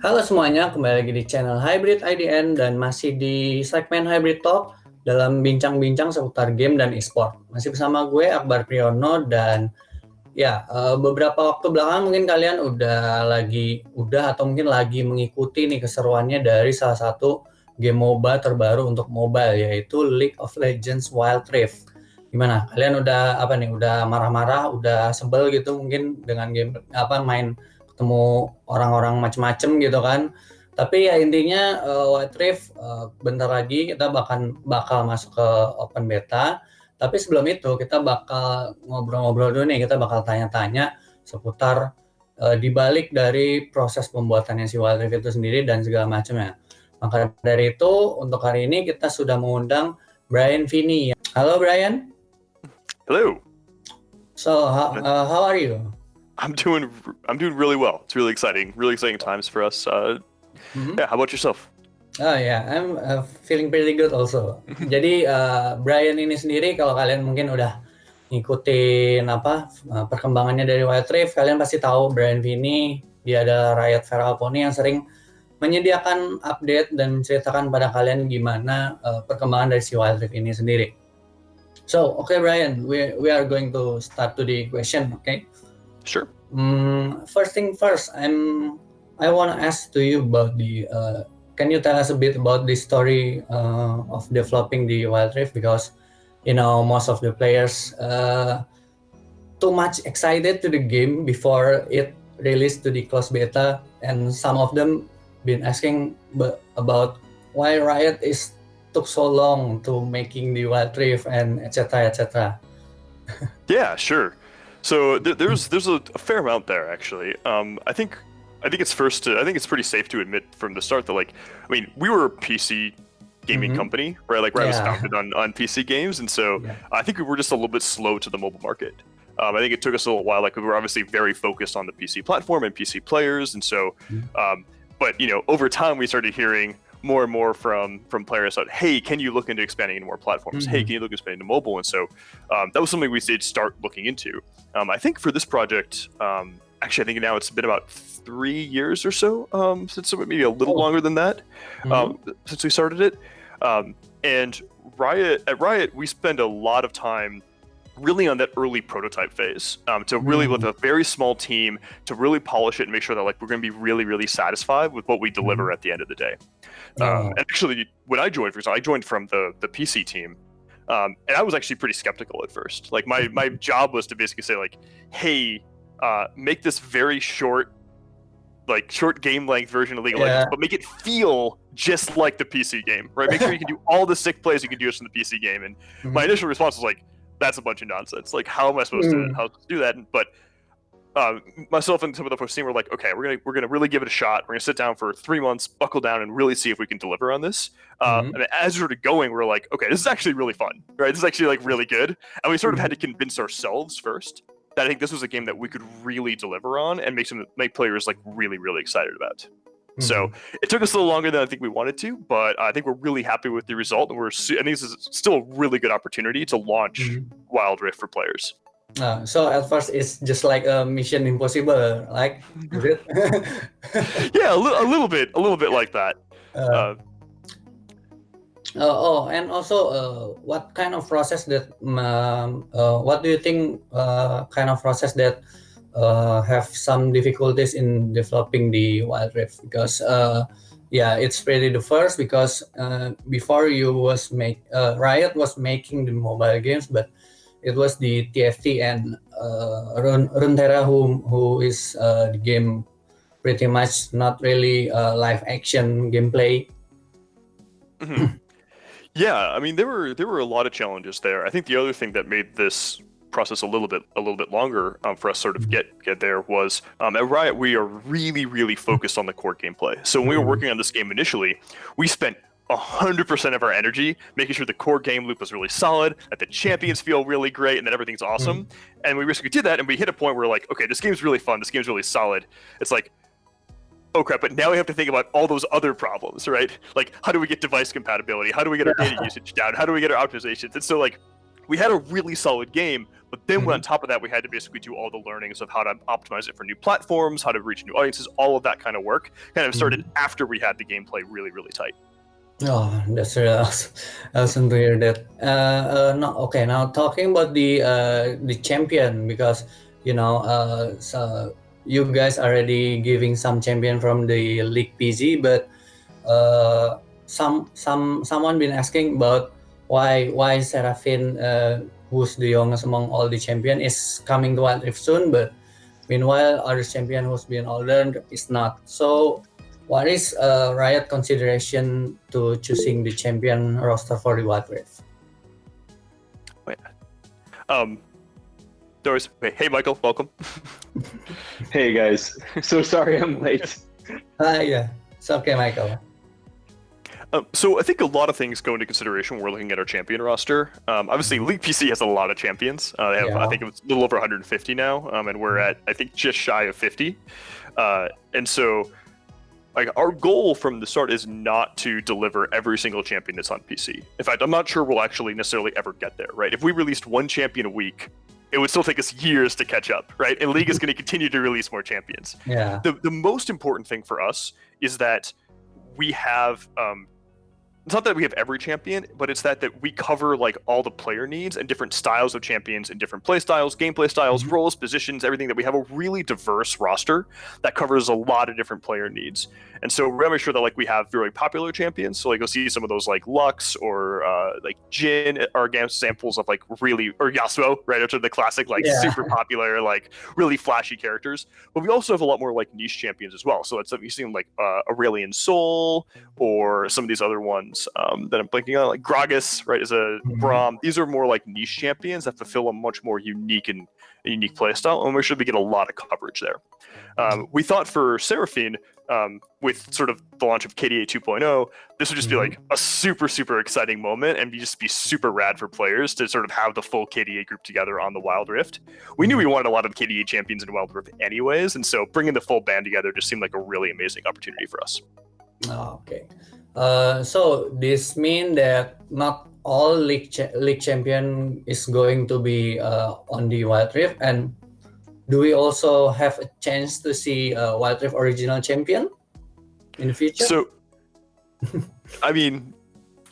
Halo semuanya, kembali lagi di channel Hybrid IDN dan masih di segmen Hybrid Talk dalam bincang-bincang seputar game dan e-sport. Masih bersama gue Akbar Priyono dan beberapa waktu belakangan mungkin kalian udah atau mungkin lagi mengikuti nih keseruannya dari salah satu game MOBA terbaru untuk mobile, yaitu League of Legends Wild Rift. Gimana? Kalian udah marah-marah, udah sebel gitu mungkin dengan game main ketemu orang-orang macem-macem gitu kan. Tapi ya intinya Wild Rift bentar lagi kita bakal masuk ke open beta. Tapi sebelum itu kita bakal ngobrol-ngobrol dulu nih, kita bakal tanya-tanya seputar dibalik dari proses pembuatannya si Wild Rift itu sendiri dan segala macamnya. Maka dari itu untuk hari ini kita sudah mengundang Brian Vini. Halo Brian. Hello. So how are you? I'm doing really well. It's really exciting times for us. Yeah, how about yourself? Oh ya, I'm feeling pretty good also. Jadi Brian ini sendiri, kalau kalian mungkin udah ngikutin perkembangannya dari Wild Rift, kalian pasti tahu Brian Vini. Dia ada Riot Feral Pony yang sering menyediakan update dan menceritakan pada kalian gimana perkembangan dari si Wild Rift ini sendiri. So, okay Brian, we are going to start to the question, okay? Sure. First thing first, I want to ask to you about the. Can you tell us a bit about the story of developing the Wild Rift? Because most of the players too much excited to the game before it released to the closed beta, and some of them been asking about why Riot took so long to making the Wild Rift and etc. etc. Yeah, sure. So there's a fair amount there actually. I think it's pretty safe to admit from the start that we were a PC gaming company, right? Like Riot was founded on PC games, and so I think we were just a little bit slow to the mobile market. I think it took us a little while. Like we were obviously very focused on the PC platform and PC players, and so, but over time we started hearing more and more from players that, hey, can you look into expanding into more platforms? Hey, can you look into expanding to mobile? And so that was something we did start looking into. I think for this project, actually, I think now it's been about 3 years or so since, maybe a little longer than that, since we started it. And at Riot, we spend a lot of time really on that early prototype phase, to really with a very small team to really polish it and make sure that we're going to be really, really satisfied with what we deliver at the end of the day. And actually, when I joined, for example, I joined from the PC team, and I was actually pretty skeptical at first. Like my job was to basically say hey, make this very short game length version of League of Legends, but make it feel just like the PC game, right? Make sure you can do all the sick plays you can do just in the PC game. And my initial response was that's a bunch of nonsense. How am I supposed to do that? But myself and some of the folks team were okay, we're gonna really give it a shot. We're gonna sit down for 3 months, buckle down, and really see if we can deliver on this. And as we started going, we're okay, this is actually really fun, right? This is actually really good. And we sort of had to convince ourselves first that I think this was a game that we could really deliver on and make players really, really excited about. So it took us a little longer than I think we wanted to, but I think we're really happy with the result, and I think this is still a really good opportunity to launch Wild Rift for players. So at first it's just like a Mission Impossible, is it? Yeah, a little bit like that. And also, what kind of process that? What do you think? Kind of process that have some difficulties in developing the Wild Rift, because it's pretty the first, because before Riot was making the mobile games, but it was the TFT and Runeterra who is the game pretty much not really live action gameplay. Yeah, I mean there were a lot of challenges there. I think the other thing that made this process a little bit longer for us sort of get there was at Riot we are really, really focused on the core gameplay. So when we were working on this game initially, we spent 100% of our energy making sure the core game loop was really solid, that the champions feel really great, and that everything's awesome. And we basically did that, and we hit a point where okay, this game's really fun, this game's really solid. It's oh crap, but now we have to think about all those other problems, right? How do we get device compatibility? How do we get our data usage down? How do we get our optimizations? And so we had a really solid game, But then on top of that, we had to basically do all the learnings of how to optimize it for new platforms, how to reach new audiences, all of that kind of work kind of started after we had the gameplay really, really tight. Oh, that's really awesome. Awesome to hear that. No, okay. Now talking about the champion, because so you guys already giving some champion from the League PZ, but someone been asking about why Seraphine, who's the youngest among all the champion, is coming to Wild Rift soon, but meanwhile other champion who's been older is not. So what is Riot consideration to choosing the champion roster for the Wild Rift? Oh, yeah. Doris, hey Michael, welcome. Hey guys, so sorry I'm late. Yeah, it's okay, Michael. So I think a lot of things go into consideration when we're looking at our champion roster. Obviously, League PC has a lot of champions. They have, I think it was a little over 150 now, and we're at, I think, just shy of 50. And so, like, our goal from the start is not to deliver every single champion that's on PC. In fact, I'm not sure we'll actually necessarily ever get there, right? If we released one champion a week, it would still take us years to catch up, right? And League is going to continue to release more champions. Yeah. The most important thing for us is that we have it's not that we have every champion, but it's that we cover like all the player needs and different styles of champions and different play styles, gameplay styles, roles, positions, everything, that we have a really diverse roster that covers a lot of different player needs. And so we're gonna make sure that like we have very popular champions. So like you'll see some of those like Lux or like Jin are examples of like really, or Yasuo, right? Which are the classic like super popular, like really flashy characters. But we also have a lot more like niche champions as well. So it's you've seen like Aurelian Soul or some of these other ones that I'm blanking on, like Gragas, right, is a Braum. These are more like niche champions that fulfill a much more unique play style, and we should be getting a lot of coverage there. We thought for Seraphine, with sort of the launch of KDA 2.0, this would just be like a super, super exciting moment and just be super rad for players to sort of have the full KDA group together on the Wild Rift. We knew we wanted a lot of KDA champions in Wild Rift anyways, and so bringing the full band together just seemed like a really amazing opportunity for us. Okay. So this means that not all league champion is going to be on the Wild Rift, and do we also have a chance to see Wild Rift original champion in the future? So, I mean,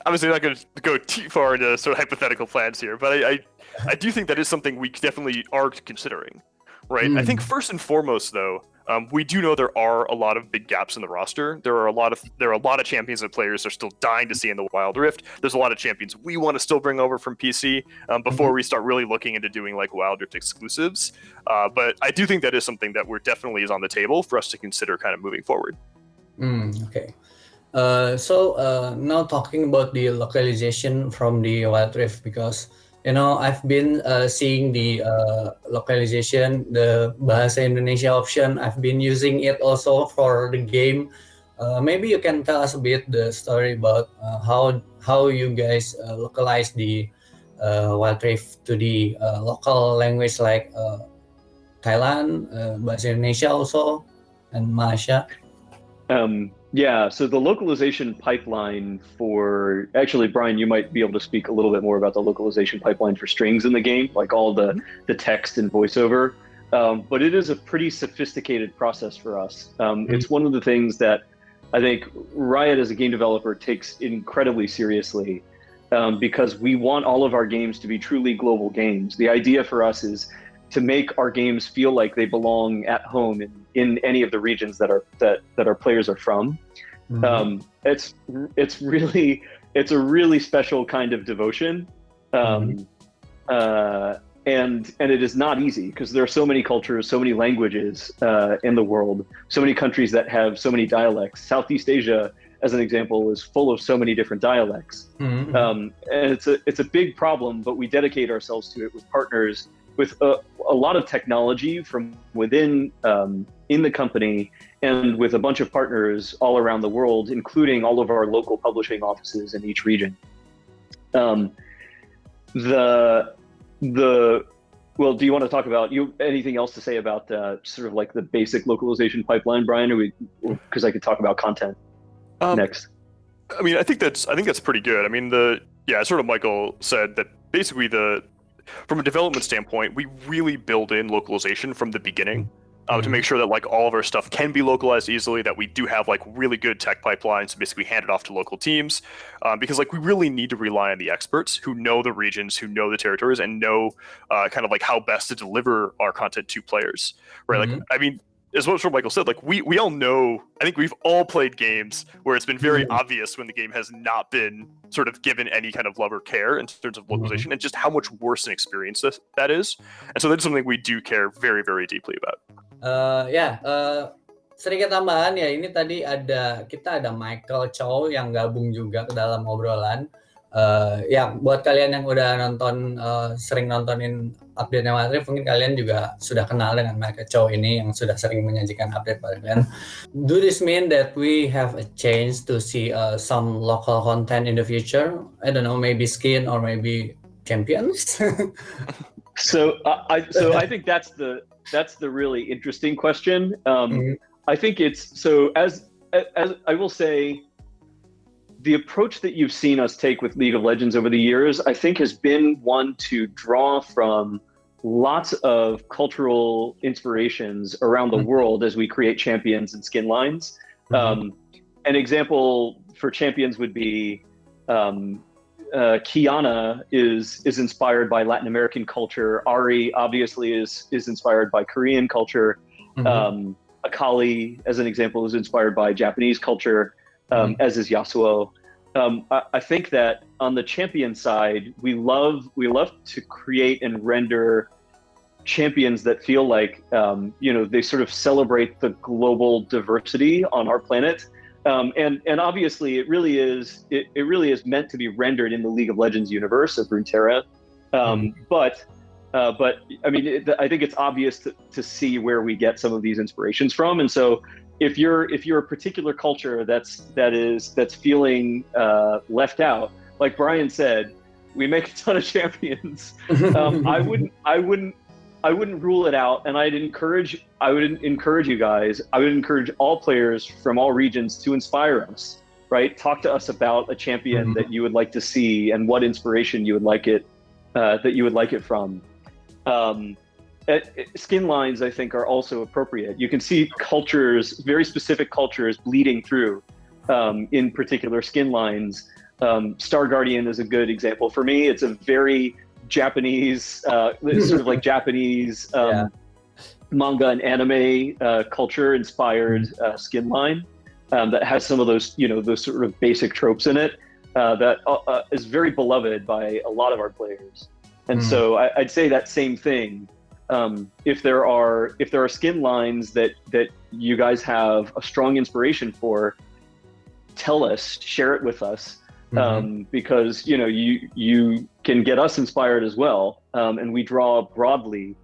obviously not going to go too far into sort of hypothetical plans here, but I do think that is something we definitely are considering, right? I think first and foremost, though, we do know there are a lot of big gaps in the roster. There are a lot of champions and players are still dying to see in the Wild Rift. There's a lot of champions we want to still bring over from PC before we start really looking into doing like Wild Rift exclusives. But I do think that is something that definitely is on the table for us to consider kind of moving forward. Okay. So now talking about the localization from the Wild Rift, because I've been seeing the localization, the Bahasa Indonesia option. I've been using it also for the game. Maybe you can tell us a bit the story about how you guys localize the Wild Rift to the local language like Thailand, Bahasa Indonesia also, and Malaysia. Yeah, so the localization pipeline for, actually, Brian, you might be able to speak a little bit more about the localization pipeline for strings in the game, like all the text and voiceover. But it is a pretty sophisticated process for us. It's one of the things that I think Riot as a game developer takes incredibly seriously, because we want all of our games to be truly global games. The idea for us is to make our games feel like they belong at home in any of the regions that our players are from. It's a really special kind of devotion, and it is not easy because there are so many cultures, so many languages in the world, so many countries that have so many dialects. Southeast Asia, as an example, is full of so many different dialects, and it's a big problem. But we dedicate ourselves to it with partners, with a lot of technology from within in the company, and with a bunch of partners all around the world, including all of our local publishing offices in each region. Well, do you want to talk about anything else to say about sort of like the basic localization pipeline, Brian? Because I could talk about content next. I mean, I think that's pretty good. I mean, sort of Michael said that basically from a development standpoint, we really build in localization from the beginning. To make sure that like all of our stuff can be localized easily, that we do have like really good tech pipelines to basically hand it off to local teams, because like we really need to rely on the experts who know the regions, who know the territories, and know kind of like how best to deliver our content to players, right? Like, I mean, as what Michael said, like we all know, I think we've all played games where it's been very obvious when the game has not been sort of given any kind of love or care in terms of localization, and just how much worse an experience that is. And so that's something we do care very, very deeply about. Sedikit tambahan ya, ini tadi kita ada Michael Chow yang gabung juga ke dalam obrolan. Ya buat kalian yang udah nonton, sering nontonin update-nya Matrix, mungkin kalian juga sudah kenal dengan Michael Chow ini yang sudah sering menyajikan update pada kalian. Do this mean that we have a chance to see some local content in the future? I don't know, maybe skin or maybe champions? So I think that's the really interesting question. I think it's so as I will say, the approach that you've seen us take with League of Legends over the years, I think, has been one to draw from lots of cultural inspirations around the world as we create champions and skin lines. An example for champions would be Kiana is inspired by Latin American culture. Ari obviously is inspired by Korean culture. Akali, as an example, is inspired by Japanese culture, as is Yasuo. I think that on the champion side, we love to create and render champions that feel like they sort of celebrate the global diversity on our planet. And obviously it really is meant to be rendered in the League of Legends universe of Runeterra. But I mean, I think it's obvious to see where we get some of these inspirations from. And so if you're a particular culture that's feeling left out, like Brian said, we make a ton of champions. I wouldn't rule it out, and I would encourage you guys. I would encourage all players from all regions to inspire us. Right? Talk to us about a champion that you would like to see and what inspiration you would like it from. Skin lines, I think, are also appropriate. You can see cultures, very specific cultures, bleeding through in particular skin lines. Star Guardian is a good example for me. It's a very Japanese, sort of like Japanese manga and anime culture inspired skin line that has some of those, those sort of basic tropes in it that is very beloved by a lot of our players. And so I'd say that same thing. If there are skin lines that you guys have a strong inspiration for, tell us, share it with us, because you can get us inspired as well, and we draw broadly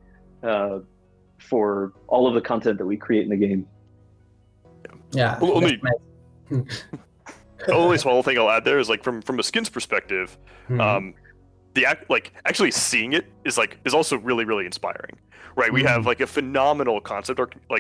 for all of the content that we create in the game. Yeah. The only small thing I'll add there is like from a skins perspective. Actually seeing it is also really, really inspiring, right? We have like a phenomenal concept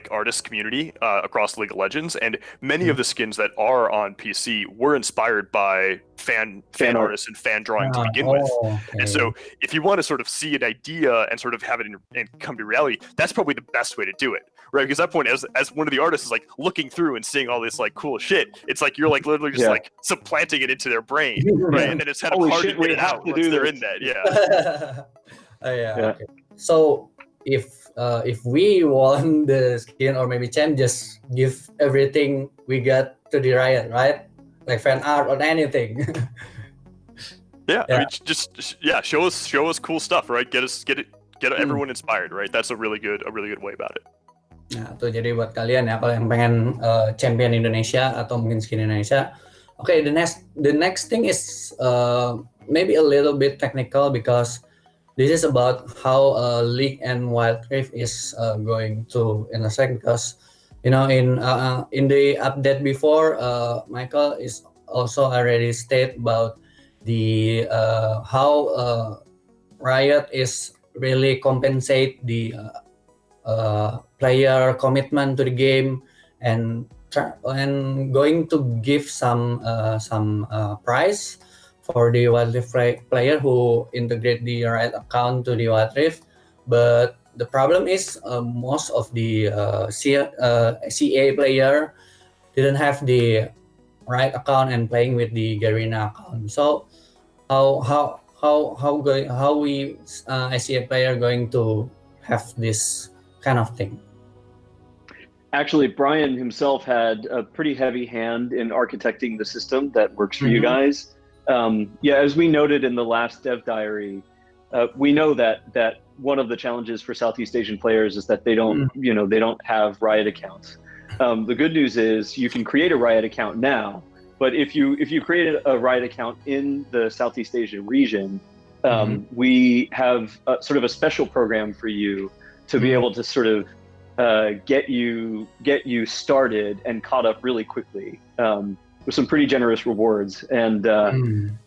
artist community across League of Legends, and many of the skins that are on PC were inspired by fan artists and fan drawing to begin with. And so if you want to sort of see an idea and sort of have it and come to reality, that's probably the best way to do it, right? Because at that point, as one of the artists is like looking through and seeing all this like cool shit, it's like you're like literally just like supplanting it into their brain, right? And then it's kind of hard to get it out once they're in that. Okay. So if we want the skin or maybe champ, just give everything we got to the Riot, right? Like fan art or anything. I mean, just show us cool stuff, right? Get everyone inspired, right? That's a really good way about it. Nah, tuh jadi buat kalian ya kalau yang pengen champion Indonesia atau mungkin skin Indonesia. Okay, the next thing is maybe a little bit technical because this is about how League and Wild Rift is going to intersect, because in the update before, Michael is also already state about the how Riot is really compensate the player commitment to the game and going to give some prize for the Wild Rift player who integrate the right account to the Wild Rift, but the problem is most of the CA player didn't have the right account and playing with the Garena account. So how we SCA player going to have this kind of thing? Actually, Brian himself had a pretty heavy hand in architecting the system that works for you guys. As we noted in the last dev diary, we know that one of the challenges for Southeast Asian players is that they don't have Riot accounts. The good news is you can create a Riot account now, but if you created a Riot account in the Southeast Asian region, we have sort of a special program for you to be able to sort of get you started and caught up really quickly with some pretty generous rewards. And Brian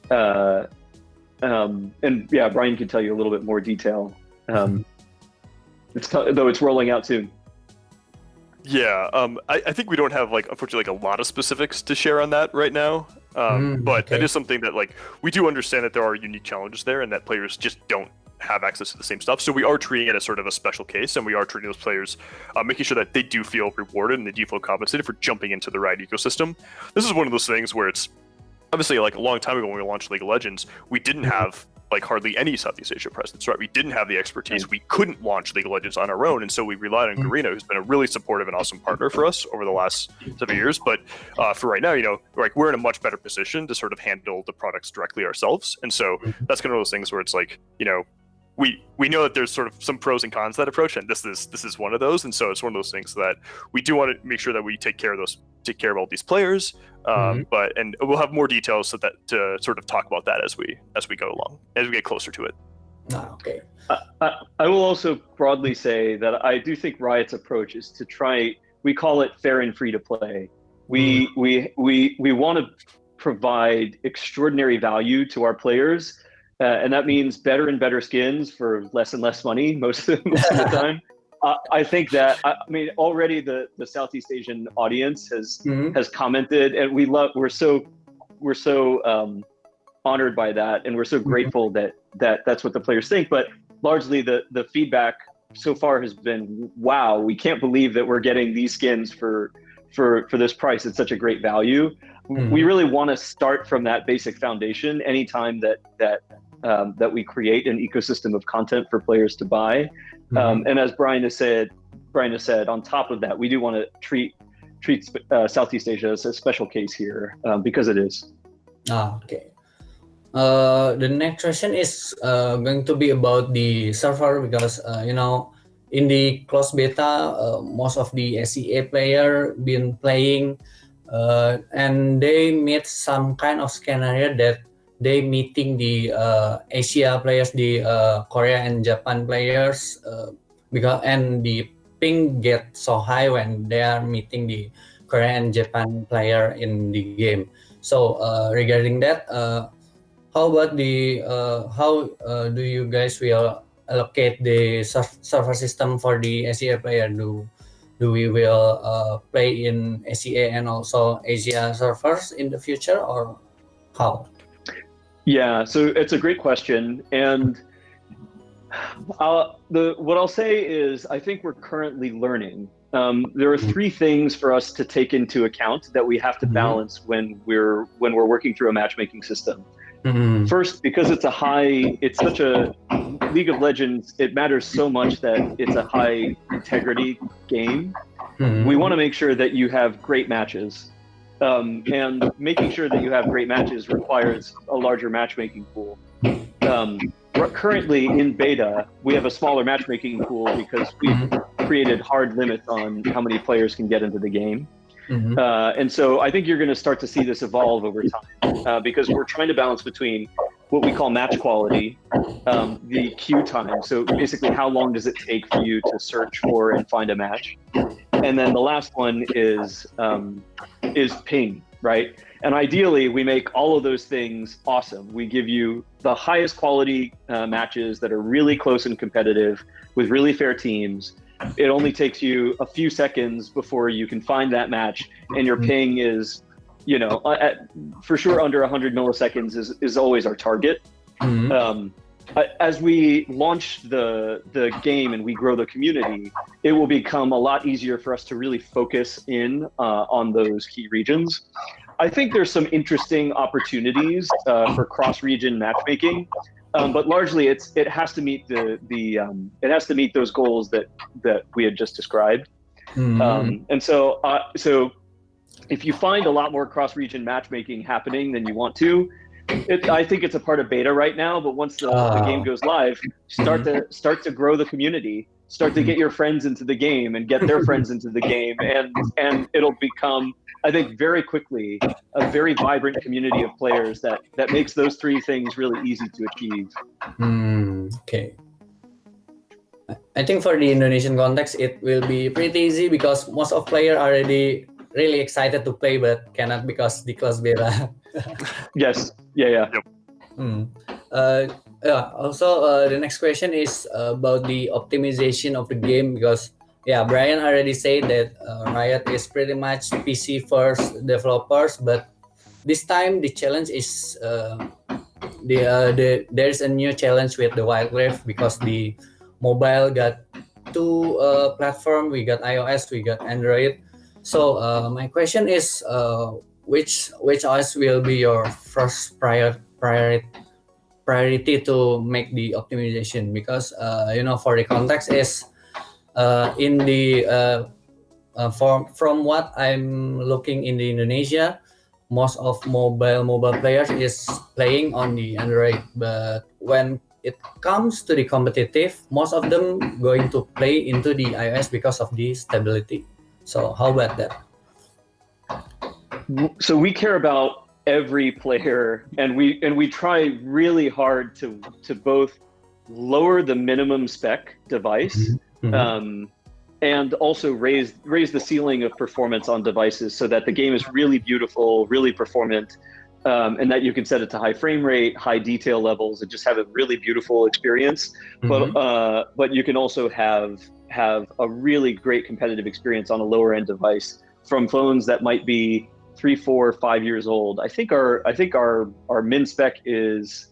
can tell you a little bit more detail. It's rolling out soon. Yeah, I think we don't have unfortunately a lot of specifics to share on that right now. But that is something that we do understand that there are unique challenges there and that players just don't have access to the same stuff. So we are treating it as sort of a special case, and we are treating those players, making sure that they do feel rewarded and they do feel compensated for jumping into the Riot ecosystem. This is one of those things where it's obviously a long time ago when we launched League of Legends, we didn't have hardly any Southeast Asia presence, right? We didn't have the expertise. We couldn't launch League of Legends on our own, and so we relied on Garena, who's been a really supportive and awesome partner for us over the last 7 years. But for right now, we're in a much better position to sort of handle the products directly ourselves, and so that's kind of those things where it's we know that there's sort of some pros and cons to that approach, and this is one of those. And so it's one of those things that we do want to make sure that we take care of all these players. And we'll have more details to sort of talk about that as we go along, as we get closer to it. Okay. I will also broadly say that I do think Riot's approach is to try. We call it fair and free to play. We want to provide extraordinary value to our players. And that means better and better skins for less and less money most of the time. I think that already the Southeast Asian audience has commented, and we're so honored by that, and we're so grateful that that's what the players think. But largely the feedback so far has been, wow, we can't believe that we're getting these skins for this price. It's such a great value. We really want to start from that basic foundation anytime that we create an ecosystem of content for players to buy. And as Brian has said, on top of that, we do want to treat Southeast Asia as a special case here because it is. Okay. The next question is going to be about the server because in the closed beta, most of the SEA player been playing, and they meet some kind of scenario that they meeting the Asia players, the Korea and Japan players, and the ping get so high when they are meeting the Korea and Japan player in the game. So regarding that, how about how do you guys will allocate the server system for the SEA player? Do we will play in SEA and also Asia servers in the future, or how? Yeah, so it's a great question, and what I'll say is I think we're currently learning. There are three things for us to take into account that we have to balance when we're working through a matchmaking system. First, because it's such a League of Legends, it matters so much that it's a high integrity game. We want to make sure that you have great matches. And making sure that you have great matches requires a larger matchmaking pool. Currently in beta, we have a smaller matchmaking pool because we've created hard limits on how many players can get into the game. And so I think you're going to start to see this evolve over time because we're trying to balance between what we call match quality, the queue time. So basically, how long does it take for you to search for and find a match? And then the last one is ping, right? And ideally, we make all of those things awesome. We give you the highest quality matches that are really close and competitive with really fair teams. It only takes you a few seconds before you can find that match, and your ping is for sure under 100 milliseconds is always our target. As we launch the game and we grow the community, it will become a lot easier for us to really focus in on those key regions. I think there's some interesting opportunities for cross-region matchmaking, but largely it has to meet it has to meet those goals that we had just described. And so if you find a lot more cross-region matchmaking happening than you want to, I think it's a part of beta right now, but once the game goes live, start to grow the community, start to get your friends into the game and get their friends into the game, and it'll become, I think, very quickly a very vibrant community of players that makes those three things really easy to achieve. Okay. I think for the Indonesian context, it will be pretty easy because most of players are already really excited to play, but cannot because the closed beta. Yes. Yeah. Yep. Also, the next question is about the optimization of the game because Brian already said that Riot is pretty much PC first developers, but this time the challenge is there's a new challenge with the Wild Rift because the mobile got two platform. We got iOS, we got Android. So my question is, which OS will be your first priority to make the optimization? Because for the context is in the from what I'm looking in the Indonesia, most of mobile players is playing on the Android, but when it comes to the competitive, most of them going to play into the iOS because of the stability. So how about that? So we care about every player, and we try really hard to both lower the minimum spec device and also raise the ceiling of performance on devices so that the game is really beautiful, really performant, and that you can set it to high frame rate, high detail levels, and just have a really beautiful experience. But you can also have a really great competitive experience on a lower end device from phones that might be 3, 4, 5 years old. I think our min spec is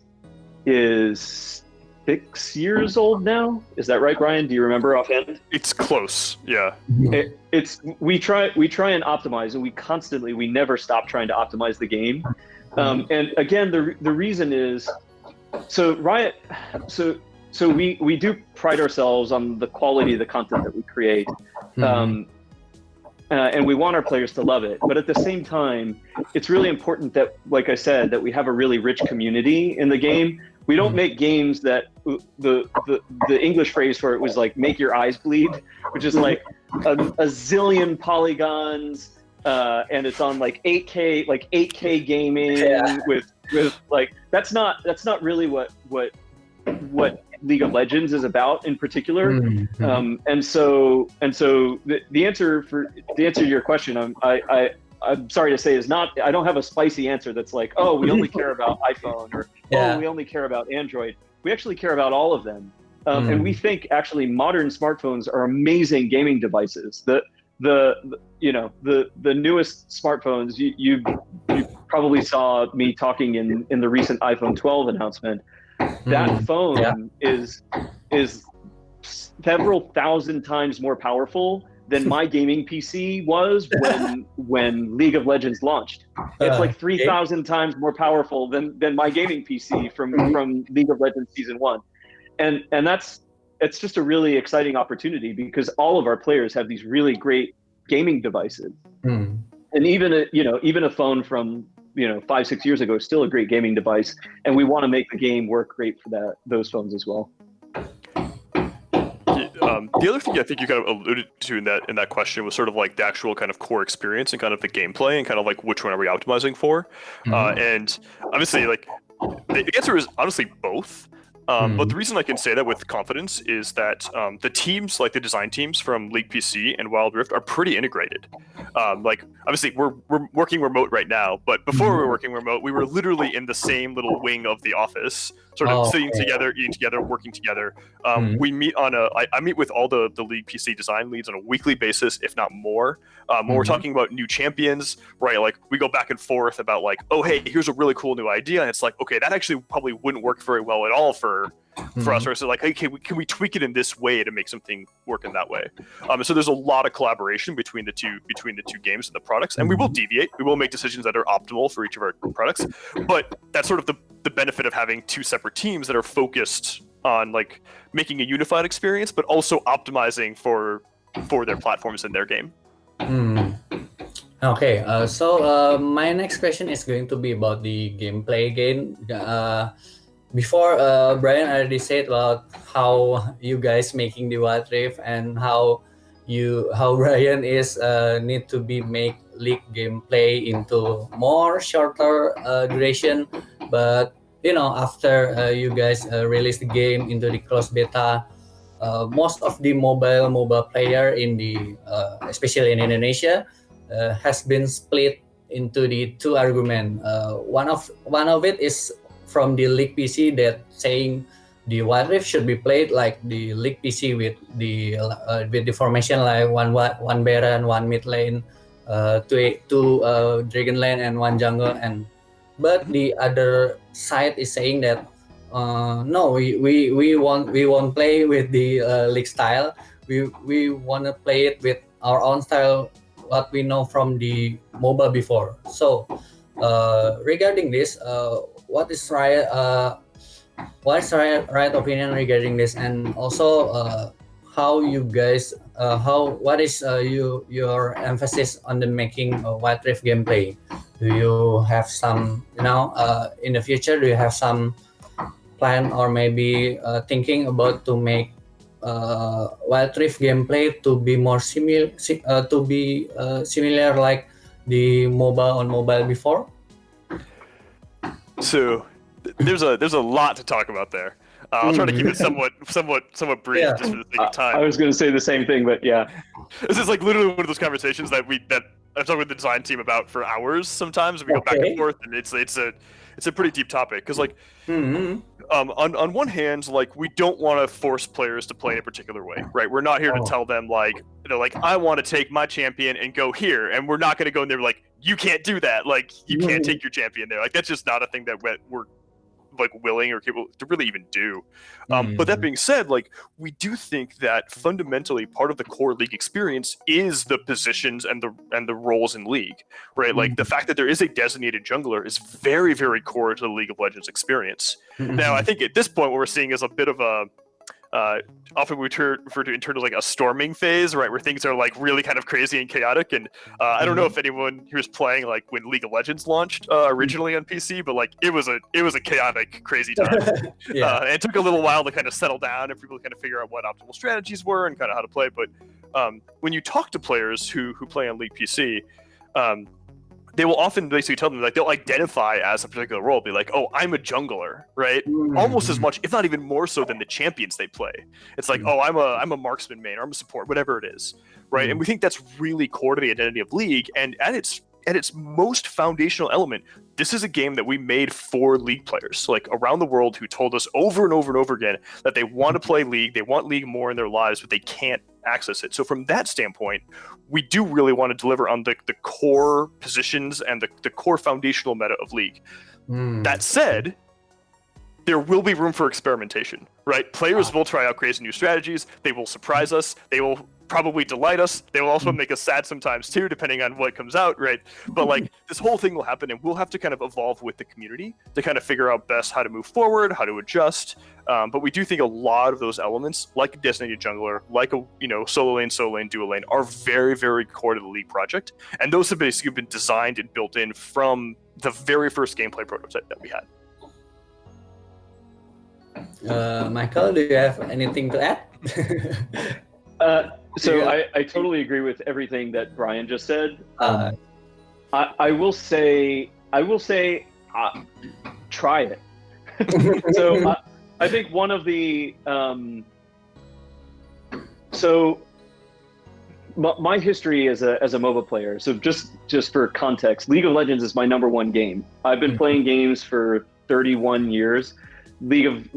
6 years old now. Is that right, Brian? Do you remember offhand? It's close. Yeah. We try and optimize, and we never stop trying to optimize the game. And again, the reason is so Riot. So we do pride ourselves on the quality of the content that we create. And we want our players to love it. But at the same time, it's really important that, like I said, that we have a really rich community in the game. We don't make games that the English phrase for it was like make your eyes bleed, which is like a zillion polygons, and it's on like 8K gaming with like that's not really what League of Legends is about in particular. And so the answer to your question, I'm sorry to say, is not. I don't have a spicy answer that's like, oh, we only care about iPhone or oh, we only care about Android. We actually care about all of them, and we think actually modern smartphones are amazing gaming devices. The newest smartphones. You probably saw me talking in the recent iPhone 12 announcement. That phone is several thousand times more powerful than my gaming PC was when League of Legends launched. It's like 3,000 times more powerful than my gaming PC from League of Legends Season 1. And it's just a really exciting opportunity because all of our players have these really great gaming devices. And even a phone from 5-6 years ago is still a great gaming device, and we want to make the game work great for those phones as well. The other thing I think you kind of alluded to in that question was sort of like the actual kind of core experience and kind of the gameplay and kind of like which one are we optimizing for, and obviously like the answer is honestly both. But the reason I can say that with confidence is that the teams, like the design teams from League PC and Wild Rift, are pretty integrated. Like obviously we're working remote right now, but before we were working remote, we were literally in the same little wing of the office, sort of Oh, sitting okay. together, eating together, working together. Mhm. I meet with all the league PC design leads on a weekly basis, if not more. When we're Mhm. talking about new champions, right? Like we go back and forth about like, oh hey, here's a really cool new idea, and it's like, okay, that actually probably wouldn't work very well at all for us. Or so like, hey, can we tweak it in this way to make something work in that way? So there's a lot of collaboration between the two games and the products, and we will deviate. We will make decisions that are optimal for each of our products, but that's sort of the benefit of having two separate teams that are focused on like making a unified experience, but also optimizing for their platforms and their game. Hmm. Okay, so my next question is going to be about the gameplay again. Before Brian already said about how you guys making the Wild Rift and how Brian is need to be make league gameplay into more shorter duration, but after you guys release the game into the cross beta, most of the mobile player in the especially in Indonesia has been split into the two argument. One of it is from the League PC that saying the Wild Rift should be played like the League PC with the formation like one Baron, one mid lane, two Dragon lane and one jungle, and but the other side is saying that no, we won't play with the league style. We want to play it with our own style, what we know from the mobile before. So regarding this, what is right opinion regarding this, and also how you guys what is your emphasis on the making Wild Rift gameplay? Do you have some in the future? Do you have some plan or maybe thinking about to make Wild Rift gameplay to be more similar like the mobile before? So there's a lot to talk about there. I'll try to keep it somewhat brief, Yeah. just for the sake of time. I was going to say the same thing, but yeah. This is like literally one of those conversations that I'm talking with the design team about for hours. Sometimes we go back and forth, and it's a pretty deep topic because like on one hand, like we don't want to force players to play in a particular way, right? We're not here to tell them like I want to take my champion and go here, and we're not going to go in there like you can't do that, like you can't take your champion there. Like that's just not a thing that we're like willing or capable to really even do. But that being said, like we do think that fundamentally part of the core league experience is the positions and the roles in league, right? Like the fact that there is a designated jungler is very, very core to the League of Legends experience. Now, I think at this point what we're seeing is a bit of a often we refer to internally like a storming phase, right, where things are like really kind of crazy and chaotic. And I don't know if anyone who was playing like when League of Legends launched originally on PC, but like it was a chaotic, crazy time. It took a little while to kind of settle down and people to kind of figure out what optimal strategies were and kind of how to play. But when you talk to players who play on League PC, they will often basically tell them like they'll identify as a particular role, be like, oh, I'm a jungler, right? Almost as much, if not even more so than the champions they play. It's like, oh, I'm a marksman main or I'm a support, whatever it is, right? And we think that's really core to the identity of League. And at its most foundational element, this is a game that we made for League players, like around the world, who told us over and over and over again that they want to play League, they want League more in their lives, but they can't access it. So from that standpoint, we do really want to deliver on the core positions and the core foundational meta of League. That said, there will be room for experimentation, right? Players will try out crazy new strategies. They will surprise us. They will probably delight us. They will also make us sad sometimes too, depending on what comes out, right? But like this whole thing will happen, and we'll have to kind of evolve with the community to kind of figure out best how to move forward, how to adjust. But we do think a lot of those elements, like a designated jungler, like a solo lane, dual lane, are very, very core to the League project, and those have basically been designed and built in from the very first gameplay prototype that we had. Michael, do you have anything to add? So I totally agree with everything that Brian just said. I will say, try it. So I think one of the my history as a MOBA player. So just for context, League of Legends is my #1 game. I've been playing games for 31 years. League of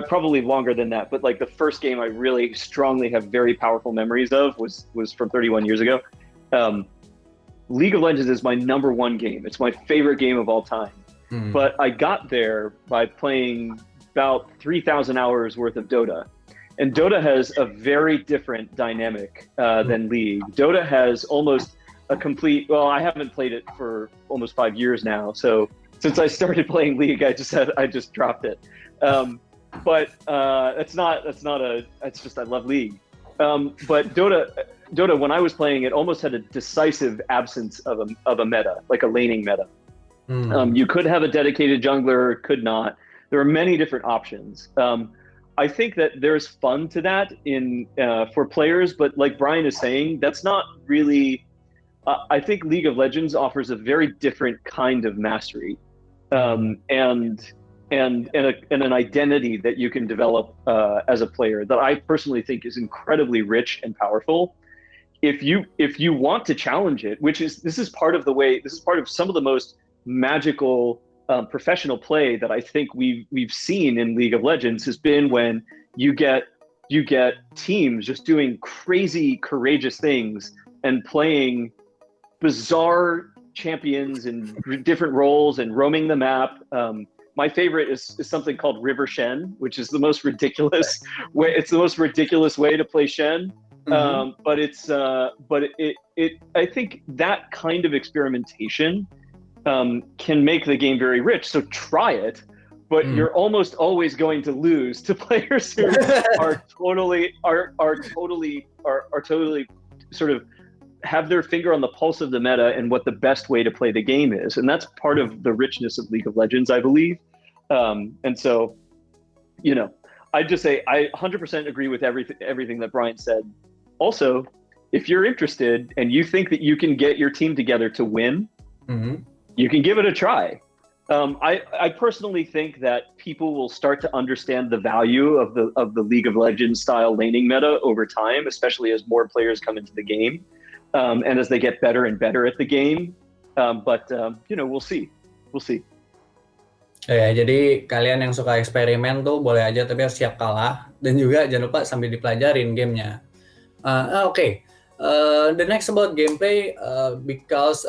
probably longer than that, but like the first game I really strongly have very powerful memories of was from 31 years ago. League of Legends is my number one game. It's my favorite game of all time. But I got there by playing about 3,000 hours worth of Dota. And Dota has a very different dynamic than League. Dota has almost a complete, well, I haven't played it for almost 5 years now. So since I started playing League, I just dropped it. But it's just, I love League. But Dota, when I was playing it, almost had a decisive absence of a meta, like a laning meta. You could have a dedicated jungler, could not. There are many different options. I think that there's fun to that for players, but like Brian is saying, that's not really. I think League of Legends offers a very different kind of mastery, and an identity that you can develop as a player that I personally think is incredibly rich and powerful. If you want to challenge it, this is part of some of the most magical professional play that I think we've seen in League of Legends has been when you get teams just doing crazy courageous things and playing bizarre champions in different roles and roaming the map. My favorite is something called River Shen, which is the most ridiculous way. It's the most ridiculous way to play Shen. But I think that kind of experimentation can make the game very rich. So try it, but you're almost always going to lose to players who are totally sort of have their finger on the pulse of the meta and what the best way to play the game is. And that's part of the richness of League of Legends, I believe. And so, I'd just say I 100% agree with everything that Brian said. Also, if you're interested and you think that you can get your team together to win, you can give it a try. I personally think that people will start to understand the value of the League of Legends style laning meta over time, especially as more players come into the game, and as they get better and better at the game. But we'll see. Ya, jadi kalian yang suka eksperimen tuh boleh aja, tapi harus siap kalah. Dan juga jangan lupa sambil dipelajarin gamenya. Okay. The next about gameplay, because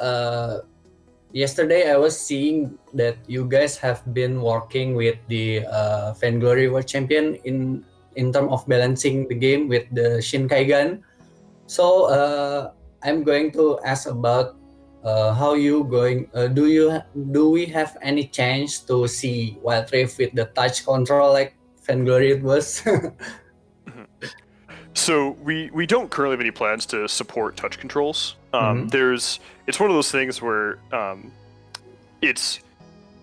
yesterday I was seeing that you guys have been working with the Vainglory World Champion in terms of balancing the game with the Shinkaigan. So I'm going to ask about how you going. Do we have any chance to see Wild Rift with the touch control like Vainglory it was? So we don't currently have any plans to support touch controls. It's one of those things where it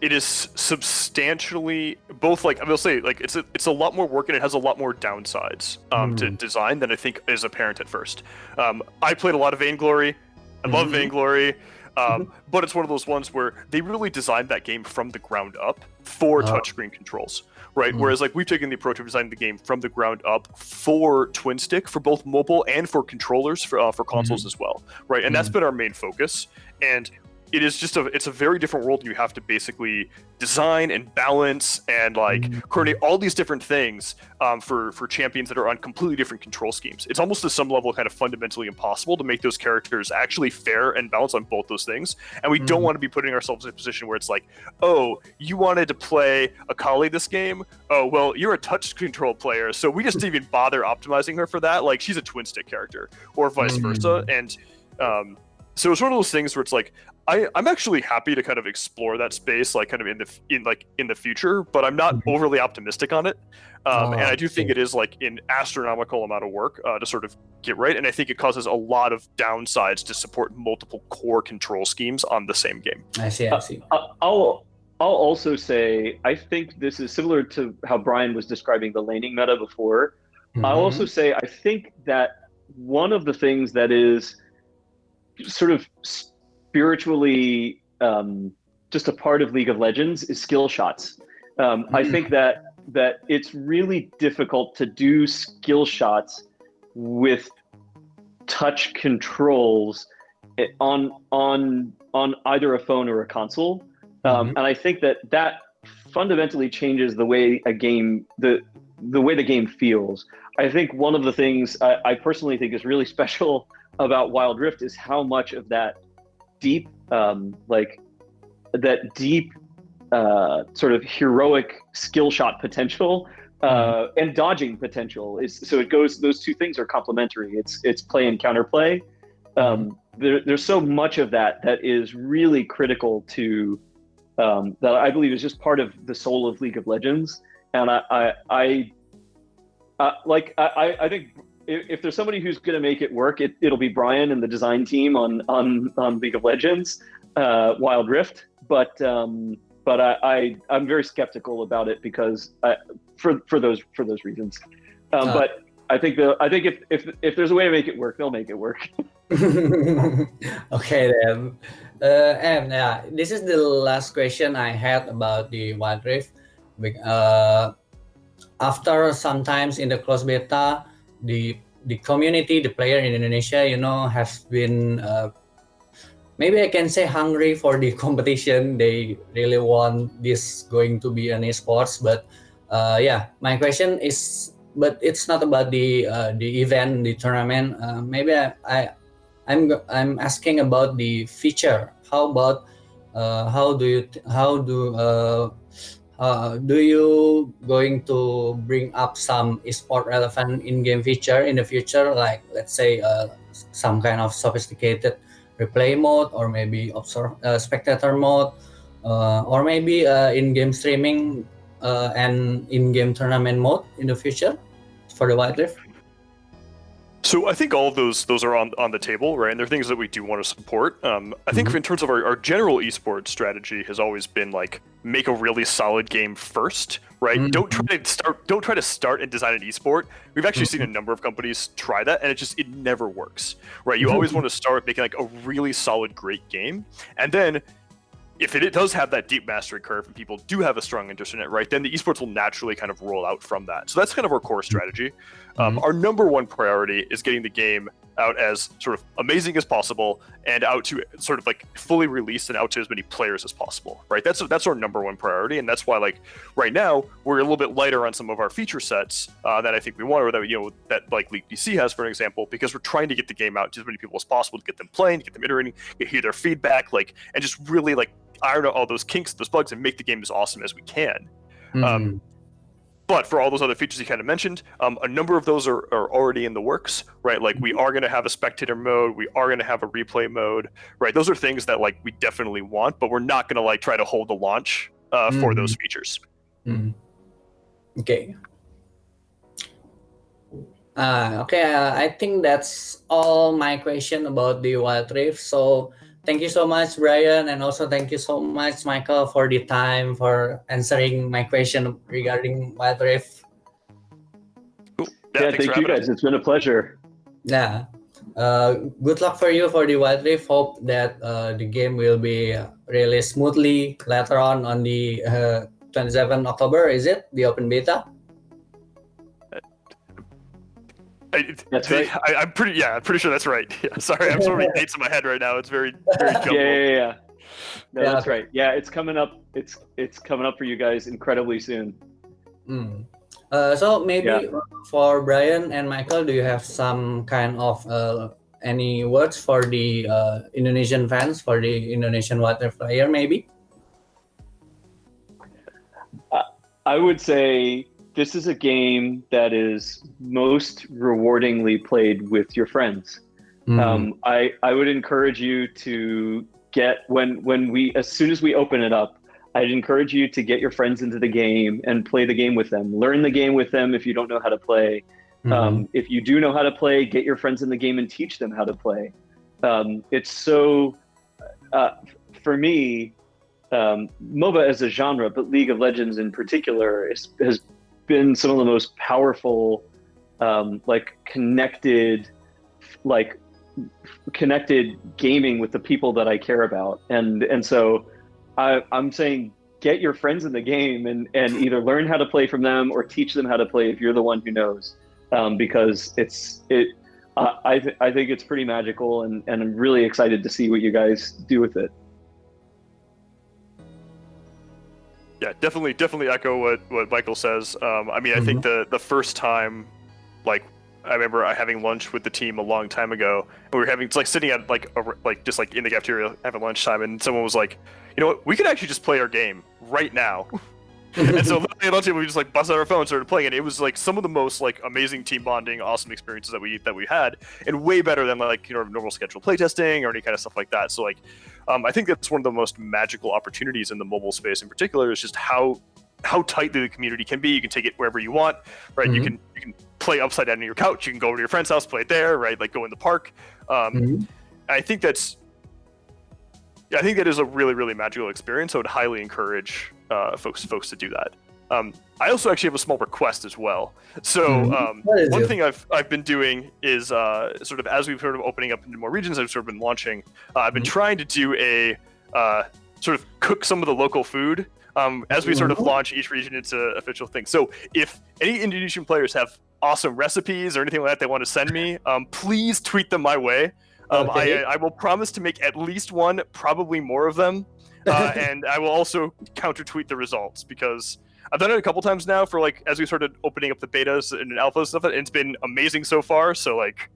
is substantially both, like I will say, like it's a lot more work and it has a lot more downsides to design than I think is apparent at first. I played a lot of Vainglory. I love Vainglory. But it's one of those ones where they really designed that game from the ground up for touchscreen controls, right? Whereas like we've taken the approach of designing the game from the ground up for twin stick, for both mobile and for controllers for consoles as well, right? And that's been our main focus. And it is just it's a very different world. You have to basically design and balance and like coordinate all these different things for champions that are on completely different control schemes. It's almost to some level kind of fundamentally impossible to make those characters actually fair and balanced on both those things. And we don't want to be putting ourselves in a position where it's like, oh, you wanted to play Akali this game? Oh, well, you're a touch control player, so we just didn't even bother optimizing her for that. Like, she's a twin stick character, or vice versa. And so it's one of those things where it's like, I'm actually happy to kind of explore that space, like kind of in the future, but I'm not overly optimistic on it. And I do think it is like an astronomical amount of work to sort of get right. And I think it causes a lot of downsides to support multiple core control schemes on the same game. I see. I'll also say, I think this is similar to how Brian was describing the laning meta before. I'll also say, I think that one of the things that is sort of spiritually just a part of League of Legends is skill shots. I think that it's really difficult to do skill shots with touch controls on either a phone or a console. And I think that fundamentally changes the way the way the game feels. I think one of the things I personally think is really special about Wild Rift is how much of that deep, sort of heroic skill shot potential and dodging potential is. So it goes; those two things are complementary. It's play and counterplay. There's so much of that is really critical to that I believe is just part of the soul of League of Legends. And I think if there's somebody who's going to make it work, it'll be Brian and the design team on League of Legends, Wild Rift. But I'm very skeptical about it because for those reasons. But I think if there's a way to make it work, they'll make it work. Okay then. And this is the last question I had about the Wild Rift. After sometimes in the closed beta, the community, the player in Indonesia, has been maybe I can say hungry for the competition. They really want this going to be an esports. But my question is, but it's not about the event, the tournament. Maybe I'm asking about the feature. How about do you going to bring up some esport relevant in-game feature in the future, like let's say some kind of sophisticated replay mode, or maybe spectator mode, or maybe in-game streaming and in-game tournament mode in the future for the Wild Rift? So I think all of those are on the table, right? And they're things that we do want to support. I think in terms of our general esports strategy has always been like make a really solid game first, right? Don't try to start and design an esport. We've actually seen a number of companies try that, and it never works, right? You always want to start making like a really solid, great game, and then if it does have that deep mastery curve and people do have a strong interest in it, right, then the esports will naturally kind of roll out from that. So that's kind of our core strategy. Our number one priority is getting the game out as sort of amazing as possible and out to sort of like fully released and out to as many players as possible, right? That's our number one priority, and that's why like right now we're a little bit lighter on some of our feature sets that I think we want, or that like League DC has, for an example, because we're trying to get the game out to as many people as possible, to get them playing, to get them iterating, hear their feedback, and just really like iron out all those kinks, those bugs, and make the game as awesome as we can. But for all those other features you kind of mentioned, a number of those are already in the works, right? Like we are going to have a spectator mode, we are going to have a replay mode, right? Those are things that like we definitely want, but we're not going to like try to hold the launch for those features. Okay. I think that's all my question about the Wild Rift. So thank you so much, Brian, and also thank you so much, Michael, for the time for answering my question regarding Wild Rift. Cool. Yeah, thank you guys. It's been a pleasure. Yeah. Good luck for you for the Wild Rift. Hope that the game will be released smoothly later on the 27th October. Is it the open beta? That's right. I'm pretty sure that's right. Yeah, sorry, I'm so many dates in my head right now. It's very jumbled. Yeah. No, that's right. Yeah, it's coming up. It's coming up for you guys incredibly soon. So maybe for Brian and Michael, do you have some kind of any words for the Indonesian fans, for the Indonesian water player, maybe? I would say this is a game that is most rewardingly played with your friends. I would encourage you to get as soon as we open it up, I'd encourage you to get your friends into the game and play the game with them. Learn the game with them if you don't know how to play. If you do know how to play, get your friends in the game and teach them how to play. It's so, for me, MOBA as a genre, but League of Legends in particular, has been some of the most powerful, connected gaming with the people that I care about, and so I'm saying get your friends in the game and either learn how to play from them or teach them how to play if you're the one who knows, because I think it's pretty magical, and I'm really excited to see what you guys do with it. Yeah, definitely echo what Michael says. I mean, I think the first time, like, I remember having lunch with the team a long time ago, and we were having like sitting at just like in the cafeteria having lunchtime, and someone was like, you know what, we could actually just play our game right now. And so literally at lunchtime we just like busted out our phone and started playing it. It was like some of the most like amazing team bonding, awesome experiences that we had, and way better than like normal scheduled playtesting or any kind of stuff like that. So like, I think that's one of the most magical opportunities in the mobile space in particular is just how tightly the community can be. You can take it wherever you want, right? You can play upside down on your couch. You can go over to your friend's house, play it there, right? Like go in the park. I think that is a really, really magical experience. I would highly encourage folks to do that. I also actually have a small request as well. So one thing I've been doing is sort of as we've sort of opening up into more regions, I've sort of been launching. I've been trying to do a sort of cook some of the local food as we sort of launch each region into official things. So if any Indonesian players have awesome recipes or anything like that they want to send me, please tweet them my way. I will promise to make at least one, probably more of them. And I will also counter tweet the results because I've done it a couple times now for like as we started opening up the betas and alphas and stuff, and it's been amazing so far. So like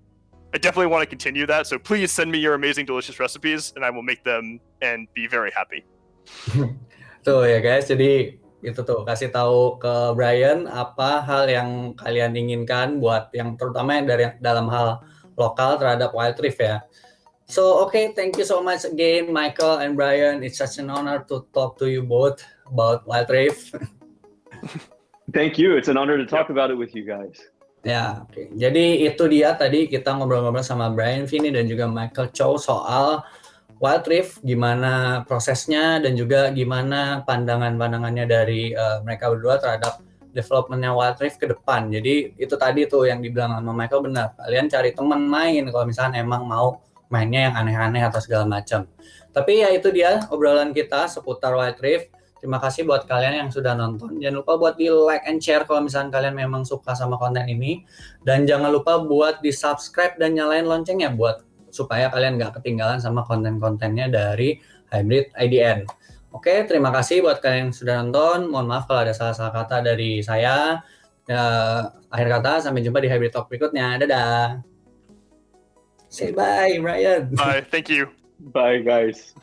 I definitely want to continue that. So please send me your amazing, delicious recipes and I will make them and be very happy. Tuh ya guys, jadi itu tuh kasih tahu ke Brian apa hal yang kalian inginkan buat yang terutama yang dari dalam hal lokal terhadap Wild Rift ya. So okay, thank you so much again Michael and Brian. It's such an honor to talk to you both about Wild Rift. Thank you. It's an honor to talk about it with you guys. Ya, oke. Jadi itu dia tadi kita ngobrol-ngobrol sama Brian Vini dan juga Michael Chow soal Wild Rift, gimana prosesnya dan juga gimana pandangan-pandangannya dari mereka berdua terhadap developmentnya Wild Rift ke depan. Jadi itu tadi tuh yang dibilang sama Michael benar. Kalian cari teman main kalau misalnya emang mau mainnya yang aneh-aneh atau segala macam. Tapi ya itu dia obrolan kita seputar Wild Rift. Terima kasih buat kalian yang sudah nonton. Jangan lupa buat di like and share kalau misalnya kalian memang suka sama konten ini. Dan jangan lupa buat di subscribe dan nyalain loncengnya buat supaya kalian nggak ketinggalan sama konten-kontennya dari Hybrid IDN. Oke, terima kasih buat kalian yang sudah nonton. Mohon maaf kalau ada salah-salah kata dari saya. Akhir kata, sampai jumpa di Hybrid Talk berikutnya. Dadah. Say bye, Brian. Bye, thank you. Bye, guys.